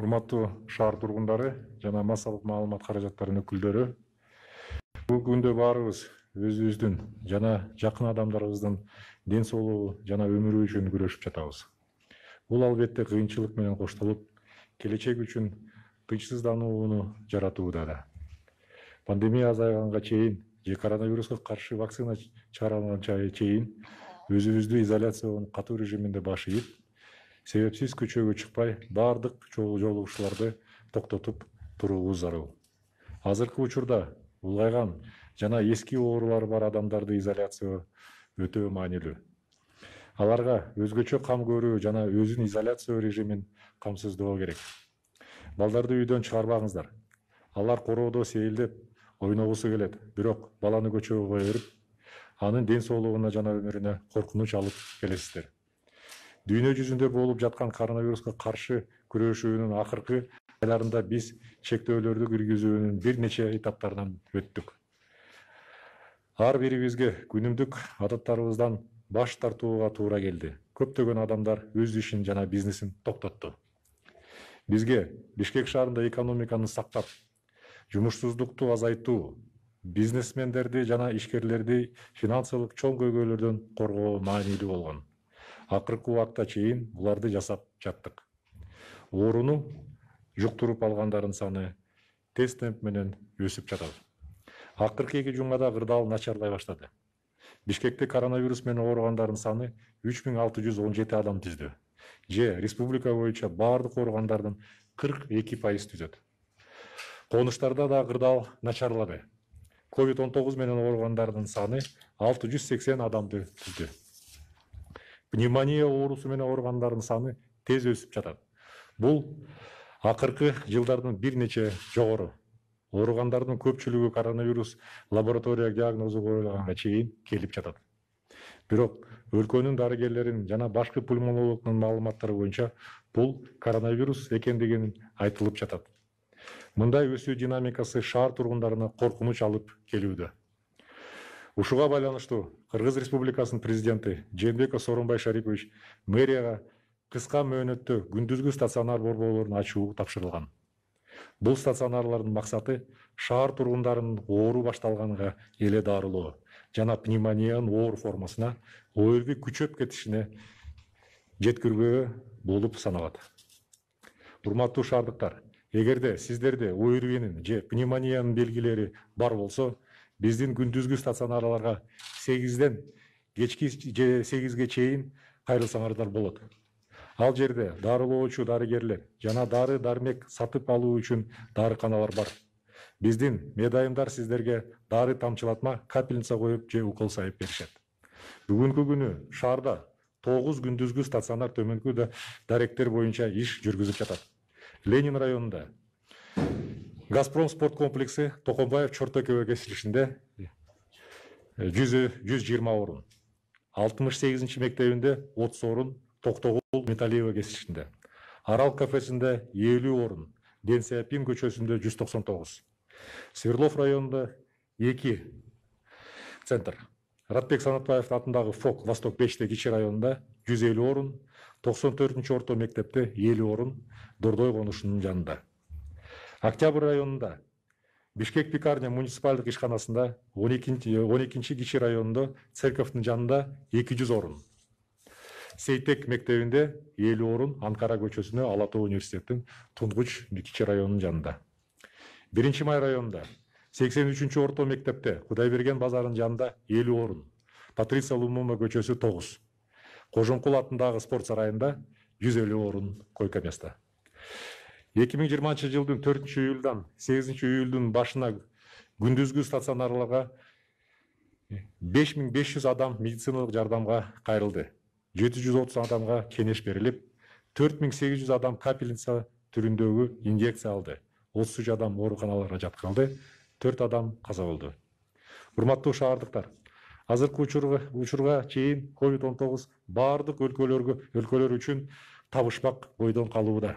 Урматтуу шаар тургундары жана массалык маалымат каражаттарынын өкүлдөрү, бүгүнкү күндө баарыбыз өзүбүздүн жана жакын адамдарыбыздын ден соолугу жана өмүрү үчүн күрөшүп жатабыз. Бул албетте кыйынчылык менен коштолуп, келечек үчүн тынчсызданууну жаратууда да. Пандемия азайганга чейин же коронавируска каршы вакцина чыгарылганга чейин өзүбүздү изоляциянын катуу режиминде башыйып, себепсиз көчөгө чыкпай, бардык жолугушууларды токтотуп туруубуз зарыл. Азыркы учурда улгайган жана эски оорулары бар адамдарды изоляция өтө маанилүү. Аларга өзгөчө кам көрүү жана өзүн изоляция режимин камсыздоо керек. Балдарды үйдөн чыгарбаңыздар. Алар короодо сейилдеп, ойногусу келет, бирок баланы көчөгө кое берип, анын ден соолугуна жана өмүрүнө коркунуч алып келесиздер. Дүйнө жүзүндө болуп жаткан коронавируска каршы күрөшүүнүн акыркы айларында биз чектөөлөрдү киргизүүнүн бир нече этаптарынан өттүк. Ар бирибизге күнүмдүк адаттарыбыздан баш тартууга туура келди. Көптөгөн адамдар өз ишин жана бизнесин токтотту. Бизге Бишкек шаарында экономиканы сактап, жумушсуздукту азайтуу, бизнесмендерди жана ишкерлерди финансылык чоң көйгөйлөрдөн коргоо маанилүү болгон. Акыркы убакта чейин буларды жасап жаттык. Ооруну жуктуруп алгандардын саны тез темп менен өсүп жатат. Акыркы 2 жумада кырдаал начарлай баштады. Бишкекте коронавирус менен ооругандардын саны 3617 адам түздү. Же республика боюнча бардык ооругандардын 42% түзөт. Конуштарда да кырдаал начарлады. COVID-19 менен ооругандардын саны 680 адамды түздү. Пневмония оорусу менен ооругандардын саны тез өсүп жатат. Бул акыркы жылдардын бир нече жогору. Ооругандардын көпчүлүгү коронавирус лаборатория диагнозу коюлганга чейин келип жатат. Бирок өлкөнүн дарыгерлеринин жана башкы пульмонологдун маалыматтары боюнча бул коронавирус экендигин айтылып жатат. Мындай өсүү динамикасы шаар тургундарына коркунуч алып келүүдө. Ушуга байланыштуу Кыргыз Республикасынын президенти Жээнбеков Сооронбай Шарипович мэрияга кыска мөөнөттө күндүзгү стационар борборлорун ачуу тапшырылган. Бул стационарлардын максаты шаар тургундарынын оору башталганга эле дарылоо жана пневмониянын оор формасына ОРВИ күчөп кетишине жеткирбөө болуп саналат. Урматтуу шаардыктар, эгерде сиздерде ОРВИнин же пневмониянын белгилери бар болсо, биздин күндүзгү стационарларга 8ден кечки же 8ге чейин кайрылсаңардар болот. Ал жерде дарылоочу дарыгерлер жана дары-дармек сатып алуу үчүн дарыканалар бар. Биздин медайымдар сиздерге дары тамчылатма, капельница коюп же укол сайып беришет. Бүгүнкү күнү шаарда 9 күндүзгү стационар төмөнкү даректер боюнча иш жүргүзүп жатат. Ленин районунда Газпром спорт комплекси Токомбаев Чортөкөбө кесилишинде 120 орун. 68 мектебинде 30 орун, Токтогул Металлиева кесилишинде. Арал кафесинде 50 орун, Ден Сяопин көчөсүндө 199. Свердлов районунда 2 центр. Ратбек Санатбаев атындагы ФОК Восток 5 кичи районунда 150 орун, 94-орто мектепте 50 орун, Дордой конушунун жанында. Октябрь районунда Бишкек пекарня муниципалдык ишканасында 12 кичи районунда церковдун жанында 200 орун. Сейтек мектебинде 50 орун, Анкара көчөсүнө Ала Тоо университеттин Тунгуч кичи районунун жанында. 1-май районунда 83-орто мектепте Кудайберген базарынын жанында 50 орун, Патриция Лумума көчөсү 9. Кожомкул атындагы спорт сарайында 150 орун койка место. 2020 жылдын 4-июлдан 8-июлдун башына күндүзгү стационарларга 5500 адам медициналык жардамга кайрылды. 730 адамга кеңеш берилип, 4800 адам капельница түрүндөгү инъекция алды. 33 адам ооруканаларга жаткырылды, 4 адам каза болду. Урматтуу шаардыктар, азыркы учурга чейин COVID-19 бардык өлкөлөр үчүн табышмак бойдон калууда.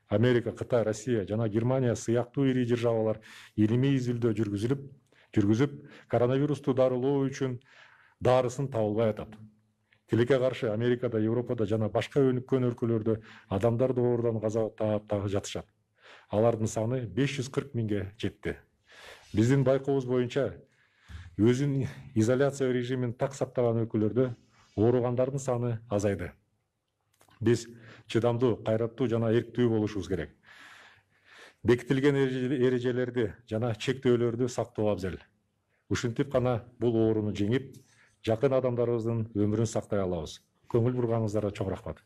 Америка, Кытай, Россия жана Германия сыяктуу ири державалар илимий изилдөө жүргүзүп, коронавирусту дарылоо үчүн дарысын табылбай атат. Тилекке каршы Америкада, Европада жана башка өнүккөн өлкөлөрдө адамдар доорудан каза таап дагы жатышат. Алардын саны 540 миңге жетти. Биздин байкообуз боюнча өзүн изоляция режимин так сактаган өлкөлөрдө ооругандардын саны азайды. Биз чыдамдуу, кайраттуу жана эрктүү болушубуз керек. Бекитилген эрежелерди жана чектөөлөрдү сактоо абзел. Ушинтип гана бул ооруну жеңип, жакын адамдарыбыздын өмүрүн сактай алабыз. Көңүл бурганыңыздарга чоң рахмат.